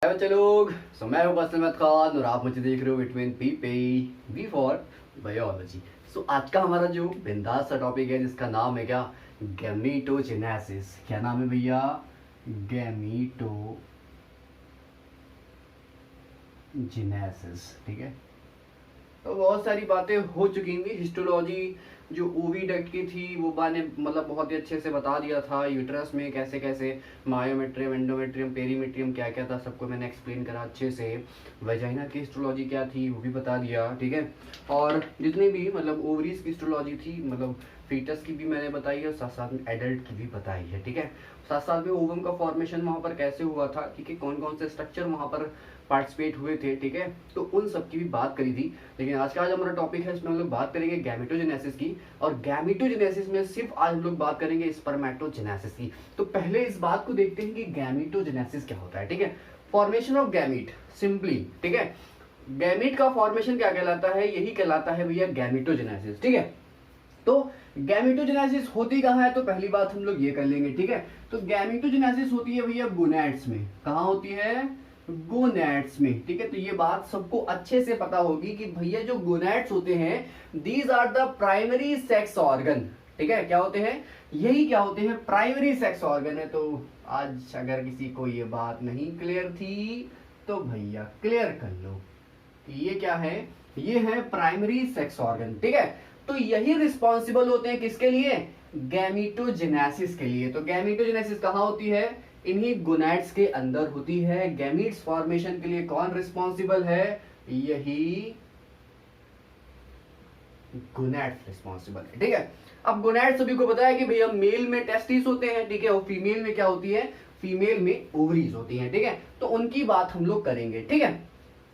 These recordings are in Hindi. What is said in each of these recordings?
हाय बच्चे लोग। मैं हूं बस अहमद खान और आप मुझे देख रहे हो बिटवीन पी पे वी फॉर बायोलॉजी। आज का हमारा जो बिंदास सा टॉपिक है जिसका नाम है क्या, गैमीटोजेनेसिस। क्या नाम है भैया? गैमीटोजेनेसिस। ठीक है, तो बहुत सारी बातें हो चुकी थी। हिस्टोलॉजी जो ओविडक्ट की थी वो मैंने मतलब बहुत ही अच्छे से बता दिया था। यूट्रस में कैसे कैसे मायोमेट्रियम, एंडोमेट्रियम, पेरीमेट्रियम क्या क्या था, सबको मैंने एक्सप्लेन करा अच्छे से। वेजाइना की हिस्टोलॉजी क्या थी वो भी बता दिया, ठीक है। और जितनी भी मतलब ओवरीज की हिस्टोलॉजी थी, मतलब फीटस की भी मैंने बताई है और साथ साथ में एडल्ट की भी बताई है, ठीक है। साथ साथ में ओवम का फॉर्मेशन वहाँ पर कैसे हुआ था, ठीक है, कौन कौन से स्ट्रक्चर वहाँ पर पार्टिसिपेट हुए थे, ठीक है, तो उन सब की भी बात करी थी। लेकिन आज का हमारा टॉपिक है, इसमें हम लोग बात करेंगे गैमेटोजेनेसिस की। और गैमेटोजेनेसिस में सिर्फ आज हम लोग बात करेंगे स्पर्मेटोजेनेसिस की। तो पहले इस बात को देखते हैं कि गैमेटोजेनेसिस क्या होता है, ठीक है। फॉर्मेशन ऑफ गैमीट, सिंपली, ठीक है। गैमीट का फॉर्मेशन क्या कहलाता है? यही कहलाता है भैया गैमेटोजेनेसिस, ठीक है। तो गैमेटोजेनेसिस होती कहाँ है? तो पहली बात हम लोग ये कर लेंगे, ठीक है। तो गैमेटोजेनेसिस होती है भैया गोनैड्स में। कहाँ होती है? गोनैड्स में, ठीक है। तो ये बात सबको अच्छे से पता होगी कि भैया जो गोनैड्स होते हैं these are the primary sex organ, ठीक है। क्या होते हैं? यही क्या होते हैं? प्राइमरी सेक्स ऑर्गन है। तो आज अगर किसी को ये बात नहीं क्लियर थी तो भैया क्लियर कर लो कि ये क्या है, ये है प्राइमरी सेक्स ऑर्गन, ठीक है। तो यही रिस्पॉन्सिबल होते हैं किसके लिए? गैमीटोजेनेसिस के लिए। तो गैमीटोजेनेसिस कहाँ होती है? इन्हीं गोनैड्स के अंदर होती है। गैमीट्स फॉर्मेशन के लिए कौन रिस्पॉन्सिबल है? यही गोनैड्स रिस्पॉन्सिबल है, ठीक है। अब गोनैड सभी को पता है कि भैया मेल में टेस्टिस होते हैं, ठीक है, और फीमेल में क्या होती है? फीमेल में ओवरीज होती हैं, ठीक है। तो उनकी बात हम लोग करेंगे, ठीक है।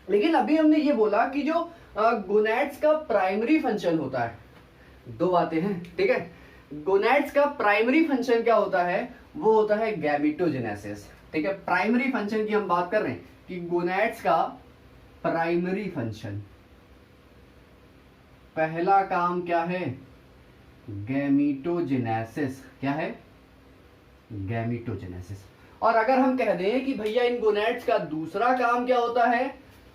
लेकिन अभी हमने ये बोला कि जो गोनैड्स का प्राइमरी फंक्शन होता है, दो बातें हैं, ठीक है। गोनैड्स का प्राइमरी फंक्शन क्या होता है? वो होता है गैमीटोजेनेसिस, ठीक है। प्राइमरी फंक्शन की हम बात कर रहे हैं कि गोनैड्स का प्राइमरी फंक्शन, पहला काम क्या है? गैमीटोजेनेसिस। क्या है? गैमीटोजेनेसिस। और अगर हम कह दें कि भैया इन गोनैड्स का दूसरा काम क्या होता है,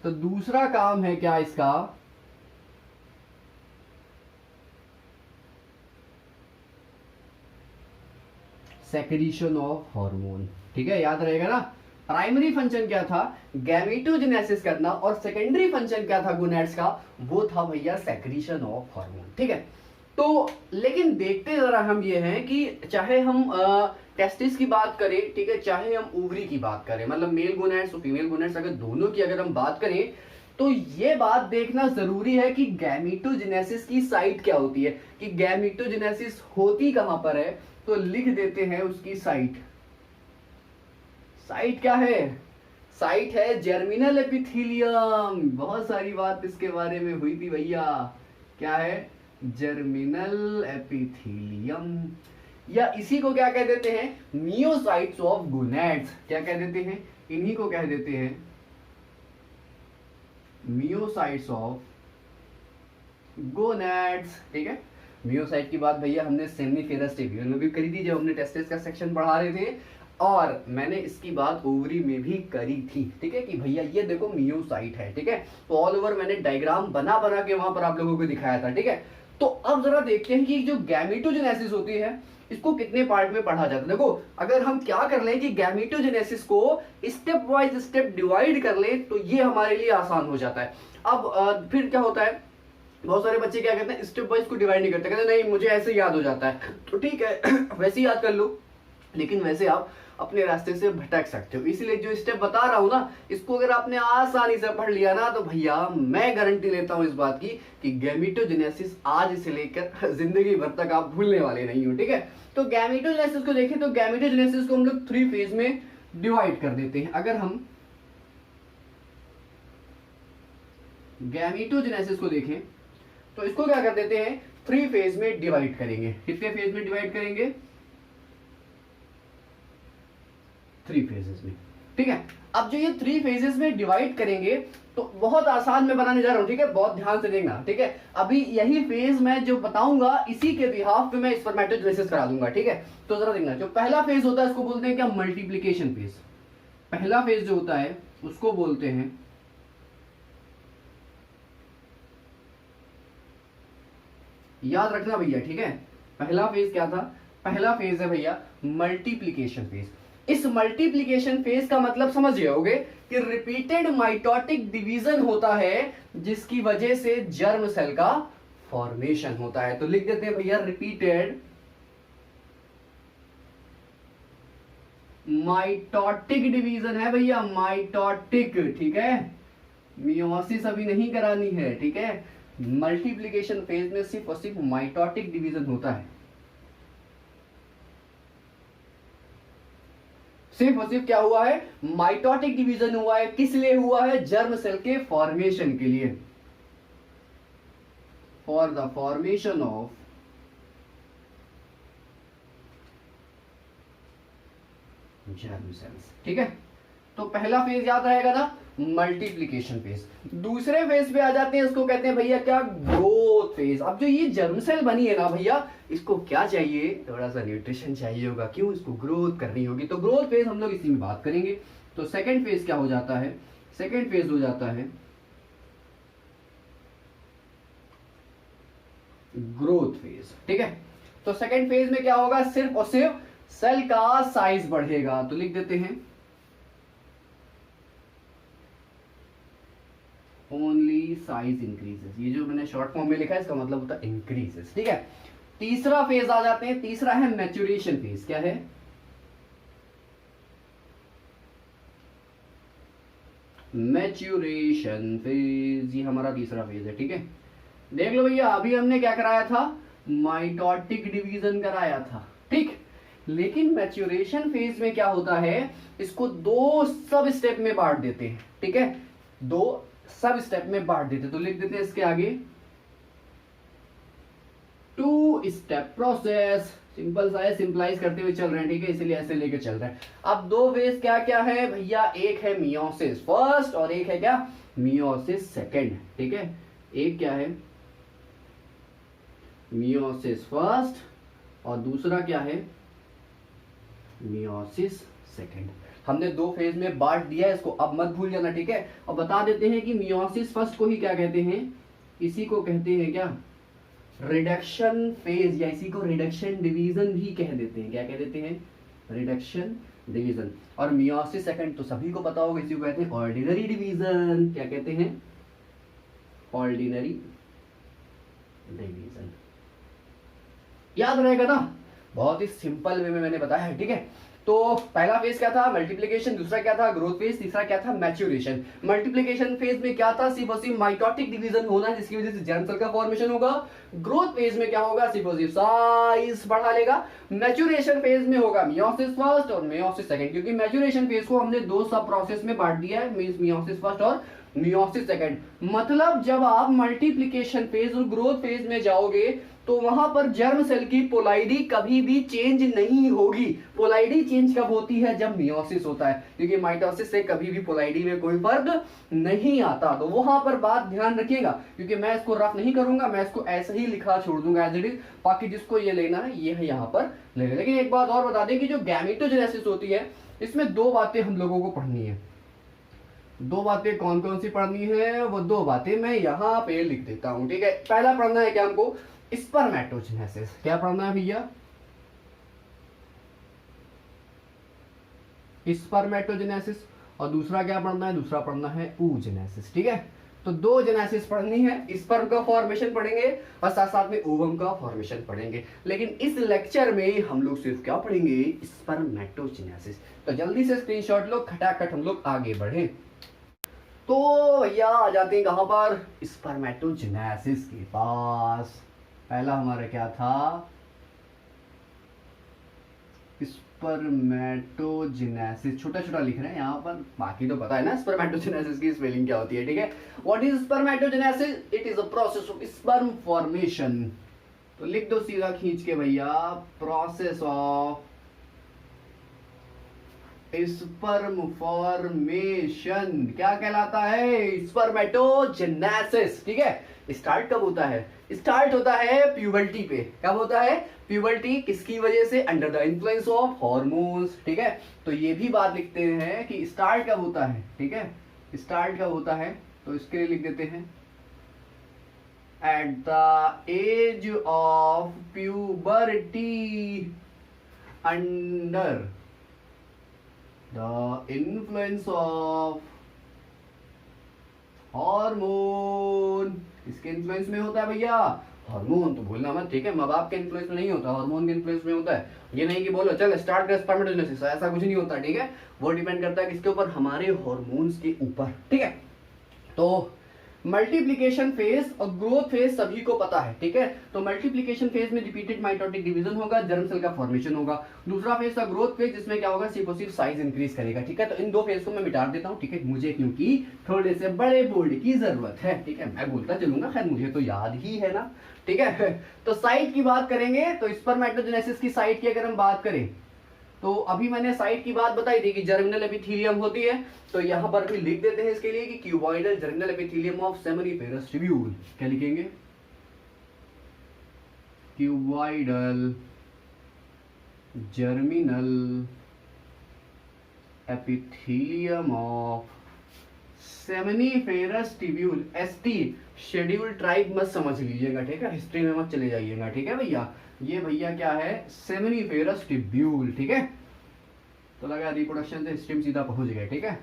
तो दूसरा काम है क्या इसका? सेक्रीशन ऑफ हार्मोन, ठीक है, याद रहेगा ना। प्राइमरी फंक्शन क्या था? गैमीटोजेनेसिस करना। और सेकेंडरी फंक्शन क्या था गोनैड्स का? वो था भैया सेक्रीशन ऑफ हार्मोन, ठीक है। तो लेकिन देखते जरा हम ये हैं कि चाहे हम टेस्टिस की बात करें, ठीक है, चाहे हम ओवरी की बात करें, मतलब मेल गोनैड्स और फीमेल गोनैड्स, अगर दोनों की अगर हम बात करें तो ये बात देखना जरूरी है कि गैमीटोजेनेसिस की साइट क्या होती है, कि गैमीटोजेनेसिस होती कहां पर है। तो लिख देते हैं उसकी साइट। साइट क्या है? साइट है जर्मिनल एपिथेलियम। बहुत सारी बात इसके बारे में हुई थी भैया। क्या है? जर्मिनल एपिथेलियम, या इसी को क्या कह देते हैं? Myocytes of gonads. क्या कह देते हैं? इन्हीं को कह देते हैं मियोसाइट्स ऑफ गोनैड्स, ठीक है। मियोसाइट की बात भैया हमने सेमीफेरस टेब्यूल में भी करी थी जब हमने टेस्टिस का सेक्शन पढ़ा रहे थे, और मैंने इसकी बात ओवरी में भी करी थी, ठीक है, कि भैया ये देखो मियोसाइट है, ठीक है। तो ऑल ओवर मैंने डायग्राम बना बना के वहां पर आप लोगों को दिखाया था, ठीक है। तो अब जरा देखते हैं कि जो गैमीटोजेनेसिस होती है इसको कितने पार्ट में पढ़ा जाता है। देखो, अगर हम क्या कर लें कि गैमीटोजेनेसिस को स्टेप वाइज स्टेप डिवाइड कर ले तो ये हमारे लिए आसान हो जाता है। अब फिर क्या होता है, बहुत सारे बच्चे क्या कहते हैं, स्टेप वाइज को डिवाइड नहीं करते, कहते नहीं मुझे ऐसे याद हो जाता है। तो ठीक है वैसे याद कर लो, लेकिन वैसे आप अपने रास्ते से भटक सकते हो। इसीलिए जो स्टेप बता रहा हूं ना, इसको अगर आपने आसानी से पढ़ लिया ना तो भैया मैं गारंटी लेता हूं इस बात की कि गैमीटोजेनेसिस आज से लेकर जिंदगी भर तक आप भूलने वाले नहीं हो, ठीक है। तो गैमीटोजेनेसिस को देखें तो गैमीटोजेनेसिस को हम लोग 3 फेज में डिवाइड कर देते हैं। अगर हम गैमीटोजेनेसिस को देखें तो इसको क्या कर देते हैं? 3 फेज में डिवाइड करेंगे। कितने फेज में डिवाइड करेंगे? 3 फेजेस में, ठीक है। अब जो ये 3 फेजेस में डिवाइड करेंगे तो बहुत आसान मैं बनाने जा रहा हूं, ठीक है, बहुत ध्यान से देखना, ठीक है। अभी यही फेज मैं जो बताऊंगा इसी के बिहाफ पे मैं स्पर्मेटोजेनेसिस करा दूंगा, ठीक है। तो जरा देखना, जो पहला फेज होता है इसको बोलते हैं क्या? Multiplication phase. पहला फेज जो होता है उसको बोलते हैं, याद रखना भैया, ठीक है। पहला फेज क्या था? पहला फेज है भैया मल्टीप्लीकेशन फेज। इस मल्टीप्लीकेशन फेज का मतलब समझ गए होगे कि रिपीटेड माइटोटिक डिवीजन होता है, जिसकी वजह से जर्म सेल का फॉर्मेशन होता है। तो लिख देते हैं भैया रिपीटेड माइटोटिक डिवीजन है भैया, माइटोटिक, ठीक है। मियोसिस अभी नहीं करानी है, ठीक है। मल्टीप्लिकेशन फेज में सिर्फ और सिर्फ माइटोटिक डिवीजन होता है। सिर्फ और सिर्फ क्या हुआ है? माइटोटिक डिवीजन हुआ है। किस लिए हुआ है? जर्म सेल के फॉर्मेशन के लिए, for the formation of germ cells, ठीक है। तो पहला फेज याद रहेगा ना, मल्टीप्लिकेशन फेज। दूसरे फेज पे आ जाते हैं, इसको कहते हैं भैया क्या? Growth phase. अब जो ये जर्म सेल बनी है ना भैया, इसको क्या चाहिए? थोड़ा सा न्यूट्रिशन चाहिए होगा। क्यों? इसको ग्रोथ करनी होगी। तो ग्रोथ फेज हम लोग इसी में बात करेंगे। तो सेकेंड फेज क्या हो जाता है? सेकेंड फेज हो जाता है ग्रोथ फेज, ठीक है। तो सेकेंड फेज में क्या होगा? सिर्फ और सिर्फ सेल का साइज बढ़ेगा। तो लिख देते हैं ओनली साइज इंक्रीजेस। ये जो मैंने शॉर्ट फॉर्म में लिखा है, इसका मतलब होता है इंक्रीजेस, ठीक है। तीसरा फेज आ जाते हैं। तीसरा है मैच्योरेशन फेज। क्या है? मैच्योरेशन फेज, ये हमारा तीसरा फेज है, ठीक है। देख लो भैया, अभी हमने क्या कराया था? माइटोटिक डिवीजन कराया था, ठीक। लेकिन मैच्योरेशन फेज में क्या होता है? इसको दो सब स्टेप में बांट देते हैं, ठीक है। दो सब स्टेप में बांट देते। तो लिख देते हैं इसके आगे टू स्टेप प्रोसेस। सिंपल सा है, सिंपलाइज करते हुए चल रहे हैं, ठीक है, इसलिए ऐसे लेके चल रहे हैं। अब दो फेज क्या क्या है भैया? एक है मियोसिस फर्स्ट और एक है क्या? मियोसिस सेकंड, ठीक है। एक क्या है? मियोसिस फर्स्ट और दूसरा क्या है? Meiosis second. हमने दो फेज में बांट दिया है, इसको अब मत भूल जाना, ठीक है। और बता देते हैं कि मियोसिस फर्स्ट को ही क्या कहते हैं? इसी को कहते हैं क्या? रिडक्शन फेज, या इसी को रिडक्शन डिवीजन भी कह देते हैं। क्या कह देते हैं? Reduction division. और मियोसिस सेकंड तो सभी को पता होगा, इसी को कहते हैं ऑर्डिनरी डिवीजन। क्या कहते हैं? Ordinary division. याद रहेगा ना? बहुत ही सिंपल वे में मैंने बताया है, ठीक है। तो पहला फेज क्या था? मल्टीप्लिकेशन। दूसरा क्या था? Growth phase. तीसरा क्या था? मैच्योरेशन। मल्टीप्लिकेशन फेज में क्या था? सिर्फ और सिर्फ माइटोटिक डिवीजन होना, जिसकी वजह से जर्म सेल का फॉर्मेशन होगा। ग्रोथ फेज में क्या होगा? सिर्फ और सिर्फ साइज बढ़ा लेगा। मैच्योरेशन फेज में होगा मियोसिस फर्स्ट और मियोसिस सेकंड, क्योंकि मैच्योरेशन फेज को हमने दो सब प्रोसेस में बांट दिया है, मींस मियोसिस फर्स्ट और मियोसिस सेकंड। मतलब जब आप मल्टीप्लिकेशन फेज और ग्रोथ फेज में जाओगे तो वहां पर जर्म सेल की पोलाइडी कभी भी चेंज नहीं होगी। पोलाइडी चेंज कब होती है? जब मियोसिस होता है, क्योंकि माइटोसिस से कभी भी पोलाइडी में कोई फर्क नहीं आता। तो वहां पर बात ध्यान रखिएगा, क्योंकि मैं इसको रफ नहीं करूंगा, मैं इसको ऐसे ही लिखा छोड़ दूंगा एज इट इज। बाकी जिसको ये लेना है ये है यहाँ पर लेना। लेकिन एक बात और बता दें कि जो गैमेटोजेनेसिस होती है, इसमें दो बातें हम लोगों को पढ़नी है। दो बातें कौन कौन सी पढ़नी है? वो दो बातें मैं यहाँ पे लिख देता हूं, ठीक है। पहला पढ़ना है क्या हमको? स्पर्मेटोजेनेसिस। क्या पढ़ना है भैया? स्पर्मेटोजेनेसिस। और दूसरा क्या पढ़ना है? दूसरा पढ़ना है oogenesis, ठीक है। तो दो जेनेसिस पढ़नी है। स्पर्म का फॉर्मेशन पढ़ेंगे और साथ साथ में ओवम का फॉर्मेशन पढ़ेंगे। लेकिन इस लेक्चर में हम लोग सिर्फ क्या पढ़ेंगे? स्पर्मेटोजेनेसिस। तो जल्दी से स्क्रीनशॉट लो, खटाखट हम लोग आगे बढ़े। तो भैया आ जाते हैं कहां पर? स्पर्मेटोजेनेसिस के पास। पहला हमारा क्या था? स्पर्मेटोजेनेसिस। छोटा छोटा लिख रहे हैं यहाँ पर, बाकी तो पता है ना स्पर्मेटोजेनेसिस की स्पेलिंग क्या होती है, ठीक है। What is spermatogenesis? It is a process of sperm formation. तो लिख दो सीधा खींच के भैया, प्रोसेस ऑफ स्पर्म फॉर्मेशन। क्या कहलाता है? स्पर्मेटोजेनेसिस, ठीक है। स्टार्ट कब होता है? स्टार्ट होता है प्यूबर्टी पे। कब होता है? प्यूबर्टी। किसकी वजह से? Under the influence of hormones. ठीक है, तो ये भी बात लिखते हैं कि स्टार्ट कब होता है। ठीक है, स्टार्ट कब होता है, तो इसके लिए लिख देते हैं at the age of puberty under the influence of hormone. किसके इन्फ्लुएंस में होता है भैया? हार्मोन। तो भूलना मत, ठीक है, माँ बाप के इन्फ्लुएंस में नहीं होता, हार्मोन के इन्फ्लुएंस में होता है। ये नहीं कि बोलो चल स्टार्ट कर स्पर्मेटोजेनेसिस, ऐसा कुछ नहीं होता। ठीक है, वो डिपेंड करता है किसके ऊपर? हमारे हार्मोन्स के ऊपर। ठीक है, तो मल्टीप्लिकेशन फेज और ग्रोथ फेज सभी को पता है। ठीक है, तो मल्टीप्लिकेशन फेज में रिपीटेड माइटोटिक डिवीजन होगा, जर्म सेल का फॉर्मेशन होगा। दूसरा फेज था ग्रोथ फेज, जिसमें क्या होगा? सिर्फ साइज इंक्रीज करेगा। ठीक है, तो इन दो फेज को मैं मिटा देता हूं। ठीक है, मुझे क्योंकि थोड़े से बड़े बोर्ड की जरूरत है। ठीक है, मैं बोलता चलूंगा, खैर मुझे तो याद ही है ना। ठीक है, तो साइट की बात करेंगे, तो स्पर्मेटोजेनेसिस की साइट की अगर हम बात करें, तो अभी मैंने साइट की बात बताई थी कि जर्मिनल एपिथेलियम होती है, तो यहां पर भी लिख देते हैं इसके लिए कि cuboidal germinal epithelium of seminiferous tubule. क्या लिखेंगे? Cuboidal germinal epithelium of seminiferous tubule. ST schedule tribe मत समझ लीजिएगा। ठीक है, हिस्ट्री में मत चले जाइएगा। ठीक है भैया, ये भैया क्या है? Seminiferous tubule. ठीक है, तो लगा रिप्रोडक्शन से हिस्ट्री में सीधा पहुंच गए। ठीक है,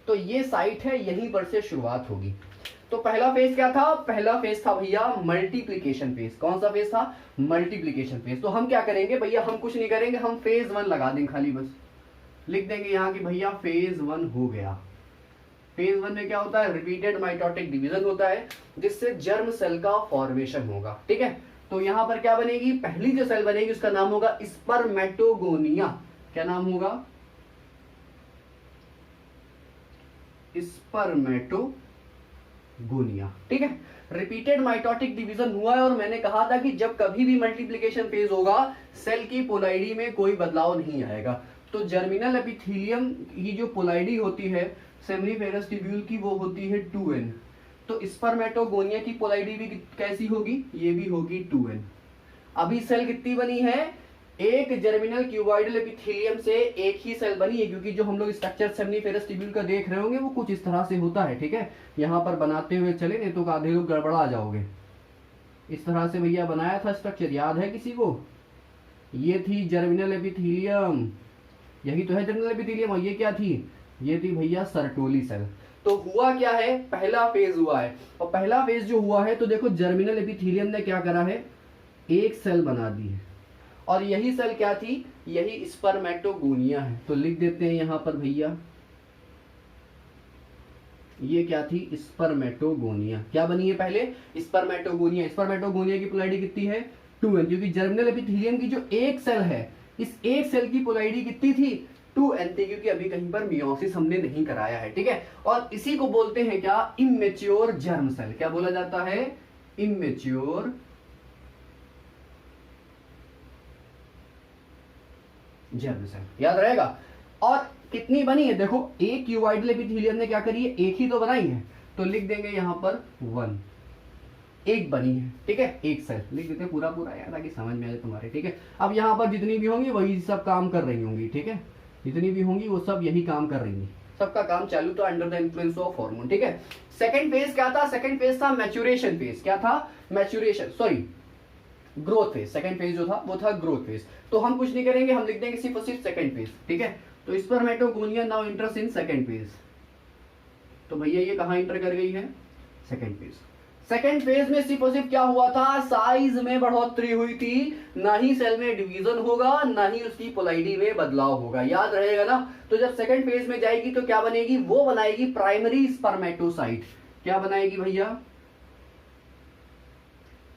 तो ये साइट है, यहीं पर से शुरुआत होगी। तो पहला फेज क्या था? पहला फेज था भैया मल्टीप्लिकेशन फेज। कौन सा फेज था? Multiplication phase. तो हम क्या करेंगे भैया? हम कुछ नहीं करेंगे, हम फेज 1 लगा देंगे, खाली बस लिख देंगे यहाँ की भैया फेज 1 हो गया। फेज 1 में क्या होता है? रिपीटेड माइटोटिक डिवीजन होता है, जिससे जर्म सेल का फॉर्मेशन होगा। ठीक है, तो यहां पर क्या बनेगी? पहली जो सेल बनेगी उसका नाम होगा स्पर्मेटोगोनिया। क्या नाम होगा? स्पर्मेटोगोनिया। ठीक है, रिपीटेड माइटोटिक डिवीजन हुआ है, और मैंने कहा था कि जब कभी भी मल्टीप्लिकेशन फेज होगा, सेल की पोलाइडी में कोई बदलाव नहीं आएगा। तो जर्मिनल एपिथेलियम की जो पोलाइडी होती है सेमिनिफेरस ट्यूब्यूल की, वो होती है 2n। तो स्पर्मेटोगोनिया की पोलाइडी भी कैसी होगी? ये भी होगी 2n। अभी सेल कितनी बनी है? एक जर्मिनल क्यूबॉइडल एपिथेलियम से एक ही सेल बनी है, क्योंकि जो हम लोग स्ट्रक्चर सेमिनिफेरस ट्यूब्यूल का देख रहे होंगे वो कुछ इस तरह से होता है। ठीक है, यहाँ पर बनाते हुए चले, नहीं तो आधे लोग गड़बड़ा जाओगे। इस तरह से भैया बनाया था स्ट्रक्चर, याद है किसी को? ये थी जर्मिनल एपिथेलियम, यही तो है जर्मिनल एपिथेलियम। और ये क्या थी? ये थी भैया सर्टोली सेल। तो हुआ क्या है? पहला फेज हुआ है, और पहला फेज जो हुआ है, तो देखो जर्मिनल एपिथेलियम ने क्या करा है? एक सेल बना दी है, और यही सेल क्या थी? यही स्पर्मेटोगोनिया है। तो लिख देते हैं यहां पर भैया, ये क्या थी? स्पर्मेटोगोनिया। क्या बनी है पहले? स्पर्मेटोगोनिया। स्पर्मेटोगोनिया की पोलैरिटी कितनी है? 2n, क्योंकि जर्मिनल एपिथेलियम की जो एक सेल है, इस एक सेल की पोलैरिटी कितनी थी? 2n थी, क्योंकि अभी कहीं पर मियोसिस हमने नहीं कराया है। ठीक है, और इसी को बोलते हैं क्या? Immature germ cell. क्या बोला जाता है? Immature germ cell. याद रहेगा। और कितनी बनी है? देखो, एक क्यूबॉइडल एपिथेलियम ने क्या करी है? एक ही तो बनाई है, तो लिख देंगे यहां पर 1, एक बनी है। ठीक है, एक सेल लिख देते हैं पूरा पूरा यार, ताकि समझ में आ जाए तुम्हारे। ठीक है, अब यहां पर जितनी भी होंगी वही सब काम कर रही होंगी। ठीक है, जितनी भी होंगी वो सब यही काम कर रही है, सबका काम चालू तो under the influence of hormone. ठीक है, सेकंड फेज क्या था? सेकंड फेज था मैच्योरेशन फेज। क्या था? Maturation, sorry growth phase. Second phase जो था वो था ग्रोथ फेज। तो हम कुछ नहीं करेंगे, हम लिख देंगे सिर्फ और सिर्फ सेकंड फेज। ठीक है, तो spermatogonia now enters in second phase. तो भैया ये कहां एंटर कर गई है? Second phase. सेकंड फेज में सिर्फ और सिर्फ क्या हुआ था? साइज में बढ़ोतरी हुई थी, ना ही सेल में डिवीजन होगा, ना ही उसकी पोलैरिटी में बदलाव होगा। याद रहेगा ना। तो जब सेकंड फेज में जाएगी तो क्या बनेगी? वो बनाएगी प्राइमरी स्पर्मेटोसाइट। क्या बनाएगी भैया?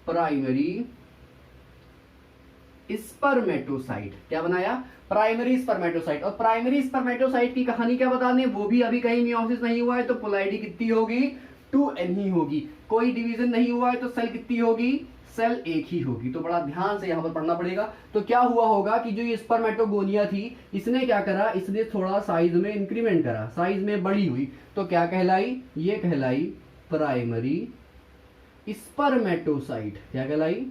Primary spermatocyte. क्या बनाया? Primary spermatocyte. और प्राइमरी स्पर्मेटोसाइट की कहानी क्या बताने, वो भी अभी कहीं मियोसिस नहीं हुआ है, तो पोलैरिटी कितनी होगी? 2n ही होगी। कोई डिवीजन नहीं हुआ है, तो सेल कितनी होगी? सेल एक ही होगी। तो बड़ा ध्यान से यहां पर पढ़ना पड़ेगा। तो क्या हुआ होगा कि जो ये स्पर्मेटोगोनिया थी, इसने क्या करा? इसने थोड़ा साइज में इंक्रीमेंट करा, साइज में बड़ी हुई, तो क्या कहलाई? ये कहलाई प्राइमरी स्पर्मेटोसाइट। क्या कहलाई?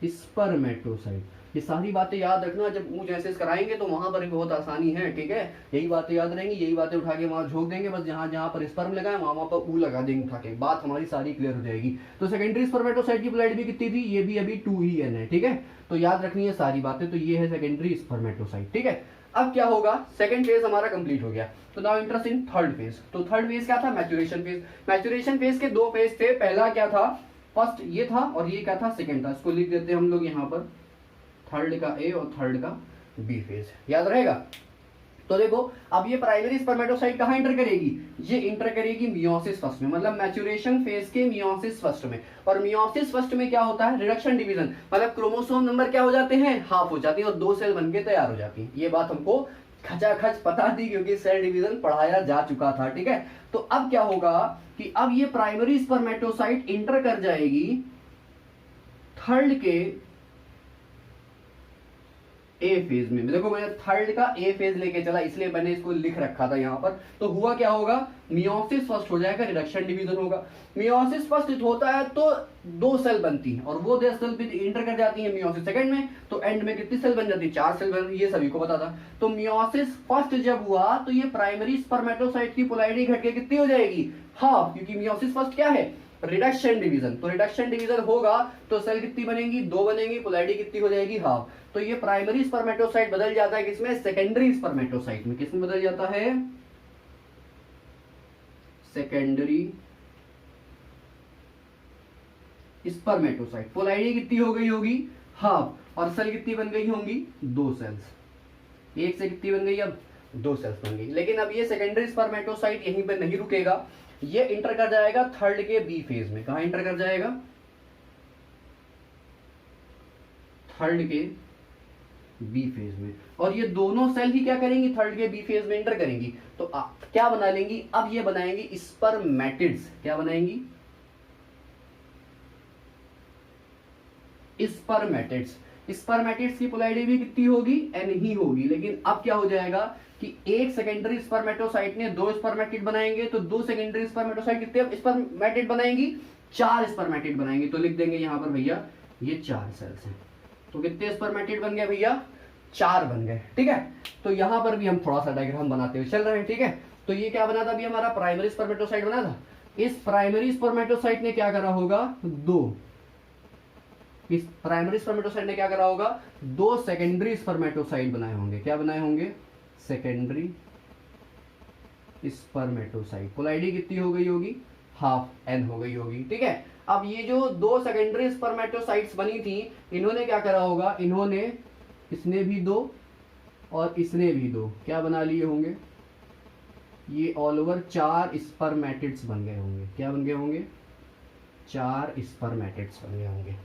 स्पर्मेटोसाइट। ये सारी बातें याद रखना, जब ऊँच कराएंगे तो वहां पर भी बहुत आसानी है, ठीक है। यही बातें याद रहेंगी, यही बातें उठा के वहां झोंक देंगे, बस जहां जहां पर स्पर्म लगाए वहां पर ऊ लगा देंगे उठा के, बात हमारी सारी क्लियर हो जाएगी। तो सेकेंडरी स्पर्मेटोसाइट की पोलैरिटी भी कितनी थी? ये भी अभी 2n है, ठीक है। तो याद रखनी है सारी बातें। तो ये है सेकेंडरी स्पर्मेटोसाइट, ठीक है। अब क्या होगा, सेकंड फेज हमारा कंप्लीट हो गया, तो now interest in third phase. तो थर्ड फेज क्या था? Maturation phase. मैच्योरेशन फेज के दो फेज थे, पहला क्या था? फर्स्ट ये था, और ये क्या था? सेकंड था। इसको लिख देते हैं हम लोग यहाँ पर, थर्ड का ए और थर्ड का बी फेज, याद रहेगा। तो देखो, अब ये प्राइमरी स्पर्मेटोसाइट कहाँ इंटर करेगी? ये इंटर करेगी मियोसिस फर्स्ट में, मतलब मैच्योरेशन फेज के मियोसिस फर्स्ट में। और मियोसिस फर्स्ट में क्या होता है? रिडक्शन डिवीजन, मतलब क्रोमोसोम नंबर क्या हो जाते हैं? हाफ हो जाती है, और 2 सेल बनके तैयार हो जाती है। ये बात हमको खचाखच पता थी, क्योंकि सेल डिवीजन पढ़ाया जा चुका था, ठीक है। तो अब क्या होगा कि अब ये प्राइमरी स्पर्मेटोसाइट इंटर कर जाएगी थर्ड के ए फेज में। देखो मैंने थर्ड का ए फेज लेके चला, इसलिए मैंने इसको लिख रखा था यहाँ पर। तो हुआ क्या होगा? मियोसिस फर्स्ट हो जाएगा, रिडक्शन डिवीजन होगा। मियोसिस फर्स्ट होता है तो 2 सेल बनती है, और वो 2 सेल इंटर कर जाती है मियोसिस सेकंड में, तो एंड में कितनी सेल बन जाती है? 4 सेल बन, ये सभी को पता था। तो मियोसिस फर्स्ट जब हुआ तो ये प्राइमरी स्पर्मेटोसाइट की पोलैरिटी घट के कितनी हो जाएगी? हाफ, क्योंकि मियोसिस फर्स्ट क्या है? Reduction division. तो रिडक्शन डिवीजन होगा तो सेल कितनी बनेंगी? 2 बनेंगी, पोलैरिटी कितनी हो जाएगी? हाफ। तो ये प्राइमरी स्पर्मेटोसाइट बदल जाता है किसमें? सेकेंडरी स्पर्मेटोसाइट में। किसमें बदल जाता है? Secondary spermatocyte. पोलैरिटी कितनी हो गई होगी? हाफ। और सेल कितनी बन गई होंगी? 2 सेल्स। एक से कितनी बन गई? अब 2 सेल्स बन गई। लेकिन अब ये सेकेंडरी स्पर्मेटोसाइट यहीं पर नहीं रुकेगा, ये इंटर कर जाएगा थर्ड के बी फेज में। कहां इंटर कर जाएगा? थर्ड के बी फेज में। और ये दोनों सेल ही क्या करेंगी? थर्ड के बी फेज में इंटर करेंगी। तो क्या बना लेंगी? अब ये बनाएंगी स्पर्मेटिड्स। क्या बनाएंगी? स्पर्मेटिड्स। स्पर्मेटिड्स की पोलैरिटी भी कितनी होगी? n ही होगी। लेकिन अब क्या हो जाएगा कि एक सेकेंडरी स्पर्मेटोसाइट ने 2 स्पर्मेटिड बनाएंगे, तो 2 सेकेंडरी स्पर्मेटोसाइट कितने स्पर्मेटिड बनाएंगी? 4 स्पर्मेटिड बनाएंगी। तो लिख देंगे यहां पर भैया, ये 4 सेल्स हैं। तो कितने स्पर्मेटिड बन गए भैया? 4 बन गए, ठीक है। तो यहां पर भी हम थोड़ा सा डायग्राम बनाते हुए चल रहे हैं, ठीक है। तो ये क्या बना था अभी? हमारा प्राइमरी स्पर्मेटोसाइट बना था। इस प्राइमरी स्पर्मेटोसाइट ने क्या करा होगा? इस प्राइमरी स्पर्मेटोसाइट ने क्या करा होगा? 2 सेकेंडरी स्पर्मेटोसाइट बनाए होंगे। क्या बनाए होंगे? Secondary spermatocyte. पोलैरिटी कितनी हो गई होगी? हाफ n हो गई होगी, ठीक है। अब ये जो 2 सेकेंडरी स्पर्मेटोसाइट्स बनी थी, इन्होंने क्या करा होगा? इन्होंने, इसने भी 2 और इसने भी 2 क्या बना लिए होंगे? ये ऑल ओवर 4 स्पर्मेटिड्स बन गए होंगे। क्या बन गए होंगे? 4 स्पर्मेटिड्स बन गए होंगे।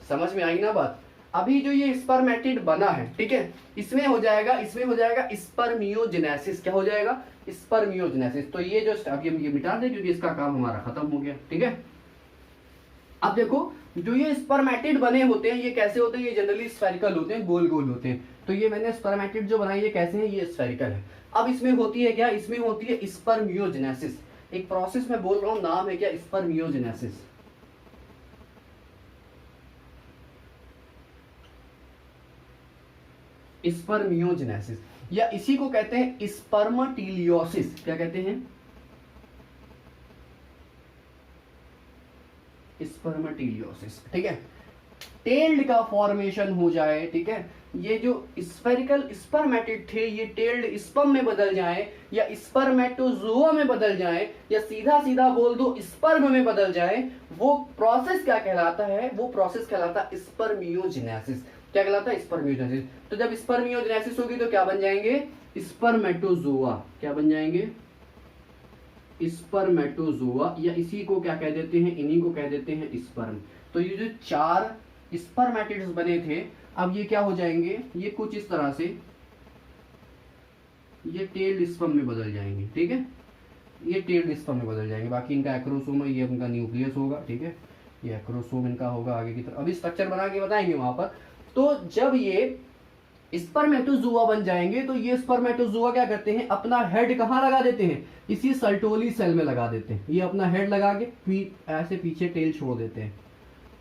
समझ में आई ना बात? अभी जो ये स्पर्मेटिड बना है, ठीक है, इसमें हो जाएगा स्पर्मियोजेनेसिस। क्या हो जाएगा? स्पर्मियोजेनेसिस। तो ये जो अभी हम ये मिटा दें, क्योंकि इसका काम हमारा खत्म हो गया, ठीक है। अब देखो, जो ये स्पर्मेटिड बने होते हैं, ये कैसे होते हैं? ये जनरली स्फेरिकल होते हैं, गोल गोल होते हैं। तो ये मैंने स्पर्मेटिड जो बनाई, ये कैसे है? ये स्फेरिकल है। अब इसमें होती है क्या? इसमें होती है स्पर्मियोजेनेसिस। एक प्रोसेस में बोल रहा हूं, नाम है क्या? स्पर्मियोजेनेसिस। स्पर्मियोजेनेसिस, या इसी को कहते हैं स्पर्मटीलियोसिस। क्या कहते हैं? स्पर्मटीलियोसिस, ठीक है। टेल्ड का फॉर्मेशन हो जाए, ठीक है। ये जो स्फेरिकल स्पर्मेटिड थे, ये टेल्ड स्पर्म में बदल जाए, या स्पर्मेटोजोआ में बदल जाए, या सीधा सीधा बोल दो स्पर्म में बदल जाए, वो प्रोसेस क्या कहलाता है? वो प्रोसेस कहलाता है स्पर्मियोजेनेसिस। क्या कहलाता है? स्पर्मियोजेनेसिस। तो जब स्पर्मियोजेनेसिस होगी तो क्या बन जाएंगे? स्पर्मेटोजोआ। क्या बन जाएंगे? स्पर्मेटोजोआ, या इसी को क्या कह देते हैं? इन्हीं को कह देते हैं स्पर्म। तो ये जो 4 स्पर्मेटिड्स बने थे, अब ये क्या हो जाएंगे? ये कुछ इस तरह से ये टेल्ड स्पर्म में बदल जाएंगे, ठीक है। ये टेल्ड स्पर्म में बदल जाएंगे। बाकी इनका एक्रोसोम है, ये उनका न्यूक्लियस होगा, ठीक है। ये एक्रोसोम इनका होगा आगे की तरफ। अभी स्ट्रक्चर बना के बताएंगे वहां पर। तो जब ये स्पर्मेटोजुआ बन जाएंगे तो ये स्पर्मेटोजुआ क्या करते हैं, अपना हेड कहाँ लगा देते हैं, इसी सर्टोली सेल में लगा देते हैं। ये अपना हेड लगा के ऐसे पीछे टेल छोड़ देते हैं,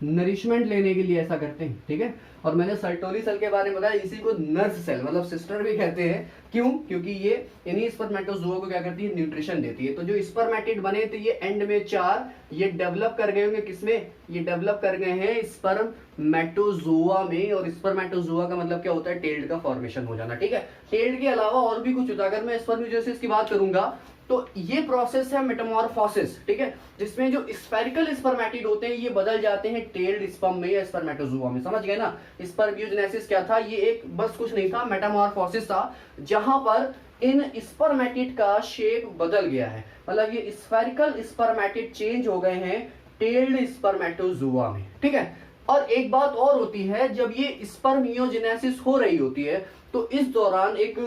नरिशमेंट लेने के लिए ऐसा करते हैं, ठीक है। और मैंने सर्टोली सेल के बारे में बताया, इसी को नर्स सेल मतलब सिस्टर भी कहते हैं। क्यों? क्योंकि ये इन्हीं स्पर्मेटोजुआ को क्या करती है, न्यूट्रिशन देती है। तो जो स्पर्मेटिड बने थे ये एंड में 4, ये डेवलप कर गए होंगे किसमें, ये डेवलप कर गए हैं स्पर्मेटोजुआ में। और स्पर्मेटोजुआ का मतलब क्या होता है, टेल्ड का फॉर्मेशन हो जाना, ठीक है। टेल्ड के अलावा और भी कुछ होता है। अगर मैं स्पर्मेटोजेनेसिस की बात करूंगा तो ये प्रोसेस है मेटामॉर्फोसिस, ठीक है, जिसमें जो स्फेरिकल स्पर्मेटिड होते हैं ये बदल जाते हैं टेल्ड स्पर्म में या स्पर्मेटोजुआ में। समझ गए ना? स्पर्मियोजेनेसिस क्या था, ये एक बस कुछ नहीं था, मेटामॉर्फोसिस था, जहां पर इन स्पर्मेटिड का शेप बदल गया है। मतलब ये स्फेरिकल स्पर्मेटिड चेंज हो गए हैं टेल्ड स्पर्मेटोजुआ में, ठीक है। और एक बात और होती है, जब ये स्पर्मियोजेनेसिस हो रही होती है तो इस दौरान एक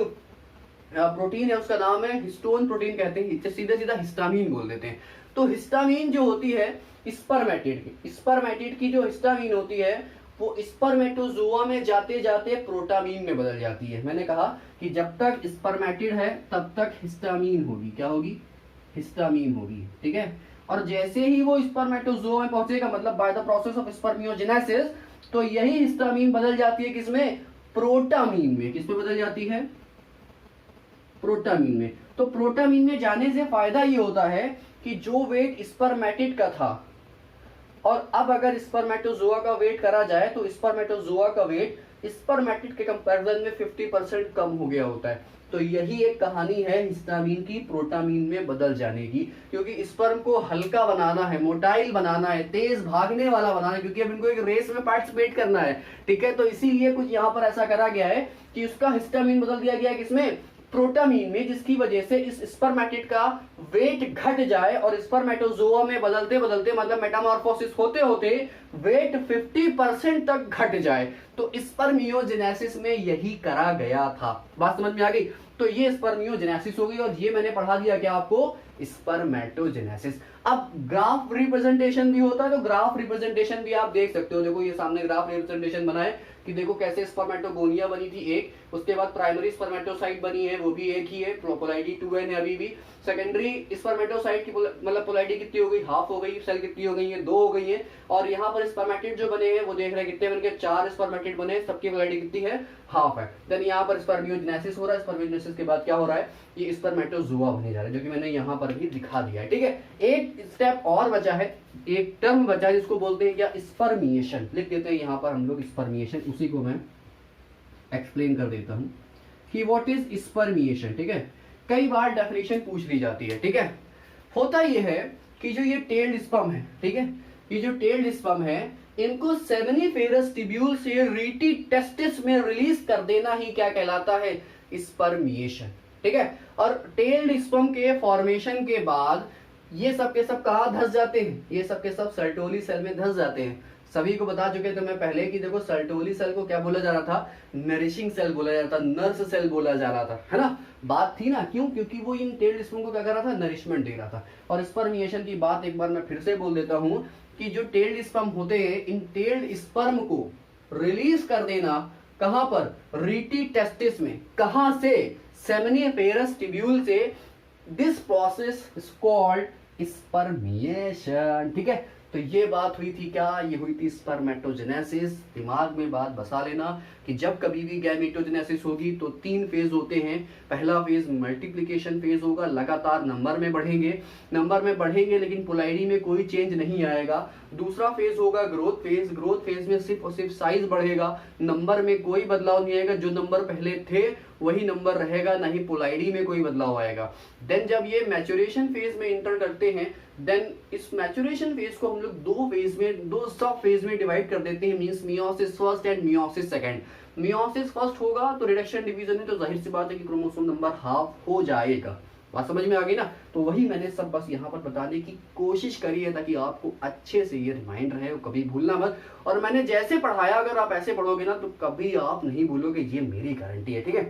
प्रोटीन है, उसका नाम है हिस्टोन प्रोटीन कहते हैं, सीधा सीधा हिस्टामीन बोल देते हैं। तो हिस्टामीन जो होती है स्पर्मेटिड की जो हिस्टामीन होती है वो स्पर्मेटोजुआ में जाते जाते प्रोटामीन में बदल जाती है। मैंने कहा कि जब तक स्पर्मेटिड है तब तक हिस्टामीन होगी, क्या होगी, हिस्टामीन होगी, ठीक है। और जैसे ही वो स्पर्मेटोजुआ में पहुंचेगा, मतलब by the process of spermiogenesis, तो यही हिस्टामीन बदल जाती है किसमें, प्रोटामीन में। किसमें बदल जाती है, प्रोटामीन में। तो प्रोटामीन में जाने से फायदा ये होता है कि जो वेट स्पर्मेटिड का था, और अब अगर स्पर्मेटोजुआ का वेट करा जाए तो स्पर्मेटोजुआ का वेट स्पर्मेटिड के कंपैरिजन में 50% कम हो गया होता है। तो यही एक कहानी है हिस्टामीन की प्रोटामीन में बदल जाने की, क्योंकि स्पर्म को हल्का बनाना है, मोटाइल बनाना है, तेज भागने वाला बनाना है, क्योंकि अब इनको एक रेस में पार्टिसिपेट करना है, ठीक है। तो इसीलिए कुछ यहाँ पर ऐसा करा गया है कि उसका हिस्टामीन बदल दिया गया है किसमें, प्रोटामीन में, जिसकी वजह से इस स्पर्मेटिड का वेट घट जाए और स्पर्मेटोजुआ में बदलते बदलते मतलब मेटामॉर्फोसिस होते होते वेट 50% तक घट जाए। तो स्पर्मियोजेनेसिस में यही करा गया था। बात समझ में आ गई? तो ये स्पर्मियोजेनेसिस हो गई, और ये मैंने पढ़ा दिया क्या आपको, स्पर्मेटोजेनेसिस। अब ग्राफ रिप्रेजेंटेशन भी होता है, तो ग्राफ रिप्रेजेंटेशन भी आप देख सकते हो। देखो ये सामने ग्राफ रिप्रेजेंटेशन बना है कि देखो कैसे स्पर्मेटोगोनिया बनी थी एक, उसके बाद प्राइमरी स्पर्मेटोसाइट बनी है, वो भी एक ही है, पोलैरिटी 2n है अभी भी। सेकेंडरी स्पर्मेटोसाइट की मतलब पोलैरिटी कितनी हो गई, हाफ हो गई, सेल कितनी हो गई है, 2 हो गई है। और यहाँ पर स्पर्मेटिड जो बने हैं वो देख रहे हैं कितने बन गए, 4 स्पर्मेटिड बने, सबकी पोलैरिटी कितनी है, हाफ है। देन यहाँ पर स्पर्मियोजेनेसिस हो रहा है, स्पर्मियोजेनेसिस के बाद क्या हो रहा है, ये स्पर्मेटोजुआ बने जा रहा है, जो कि मैंने यहाँ पर भी दिखा दिया है, ठीक है। एक स्टेप और बचा है, एक टर्म बचा है जिसको बोलते हैं क्या, स्पर्मिएशन। लिख देते हैं यहाँ पर हम लोग स्पर्मिएशन, उसी को मैं एक्सप्लेन कर देता हूँ कि व्हाट इज स्पर्मिएशन, ठीक है। कई बार डेफिनेशन पूछ ली जाती है, ठीक है। होता यह है कि जो ये टेल्ड स्पर्म है, ठीक है, ये जो टेल्ड स्पर्म है इनको सेमिनिफेरस टिब्यूल से रीटी टेस्टिस में रिलीज कर देना ही क्या कहलाता है, स्पर्मिएशन, ठीक है। और टेल्ड स्पर्म के फॉर्मेशन के बाद ये सब के सब कहाँ धस जाते हैं, ये सब के सब सर्टोली सेल में धस जाते हैं। सभी को बता चुके थे मैं पहले कि देखो सर्टोली सेल को क्या बोला जा रहा था, नरिशिंग सेल बोला जा रहा था, नर्स सेल बोला जा रहा था, है ना, बात थी ना। क्यों? क्योंकि वो इन टेल्ड स्पर्म को क्या कर रहा था, नरिशमेंट दे रहा था। और स्पर्मिएशन की बात एक बार मैं फिर से बोल देता हूं कि जो टेल्ड स्पर्म होते हैं, इन टेल्ड स्पर्म को रिलीज कर देना कहां पर, रीटी टेस्टिस में। कहां से, सेमिनिफेरस टिब्यूल से। This process is called spermiation, ठीक है। तो ये बात हुई थी क्या, ये हुई थी स्पर्मेटोजेनेसिस। दिमाग में बात बसा लेना कि जब कभी भी गैमेटोजेनेसिस होगी तो 3 फेज होते हैं। पहला फेज मल्टीप्लिकेशन फेज होगा, लगातार नंबर में बढ़ेंगे लेकिन पोलैरिटी में कोई चेंज नहीं आएगा। दूसरा फेज होगा ग्रोथ फेज में सिर्फ और सिर्फ साइज बढ़ेगा, नंबर में कोई बदलाव नहीं आएगा, जो नंबर पहले थे वही नंबर रहेगा, ना ही पोलैरिटी में कोई बदलाव आएगा। देन जब ये मैच्योरेशन फेज में इंटर करते हैं, देन इस मैच्योरेशन फेज को हम लोग 2 फेज में, 2 सब फेज में डिवाइड कर देते हैं, means meiosis first and meiosis second. Meiosis first होगा तो रिडक्शन डिवीजन है, तो जाहिर सी बात है कि क्रोमोसोम नंबर हाफ हो जाएगा। बात समझ में आ गई ना। तो वही मैंने सब बस यहाँ पर बताने की कोशिश करी है ताकि आपको अच्छे से ये रिमाइंड रहे, कभी भूलना मत। और मैंने जैसे पढ़ाया अगर आप ऐसे पढ़ोगे ना तो कभी आप नहीं भूलोगे, ये मेरी गारंटी है, ठीक है।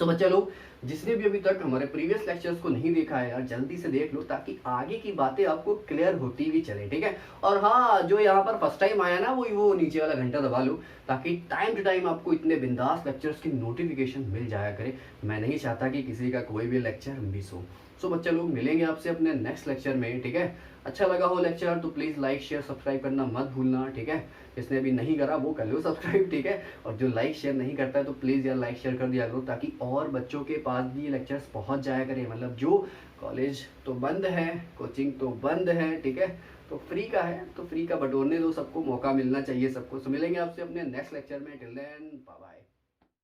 सो बच्चे लोग जिसने भी अभी तक हमारे प्रीवियस लेक्चर्स को नहीं देखा है यार, जल्दी से देख लो ताकि आगे की बातें आपको क्लियर होती हुई चले, ठीक है। और हाँ, जो यहाँ पर फर्स्ट टाइम आया ना, वो नीचे वाला घंटा दबा लो ताकि टाइम टू टाइम आपको इतने बिंदास लेक्चर्स की नोटिफिकेशन मिल जाया करे। मैं नहीं चाहता कि किसी का कोई भी लेक्चर मिस हो। सो बच्चे लोग मिलेंगे आपसे अपने नेक्स्ट लेक्चर में, ठीक है। अच्छा लगा हो लेक्चर तो प्लीज़ लाइक शेयर सब्सक्राइब करना मत भूलना, ठीक है। जिसने अभी नहीं करा वो कर लो सब्सक्राइब, ठीक है। और जो लाइक शेयर नहीं करता है तो प्लीज़ यार लाइक शेयर कर दिया करो ताकि और बच्चों के पास भी लेक्चर्स पहुंच जाया करें। मतलब जो कॉलेज तो बंद है, कोचिंग तो बंद है, ठीक है, तो फ्री का है तो फ्री का बटोरने दो, सबको मौका मिलना चाहिए सबको। तो मिलेंगे आपसे अपने नेक्स्ट लेक्चर में। Till then bye bye.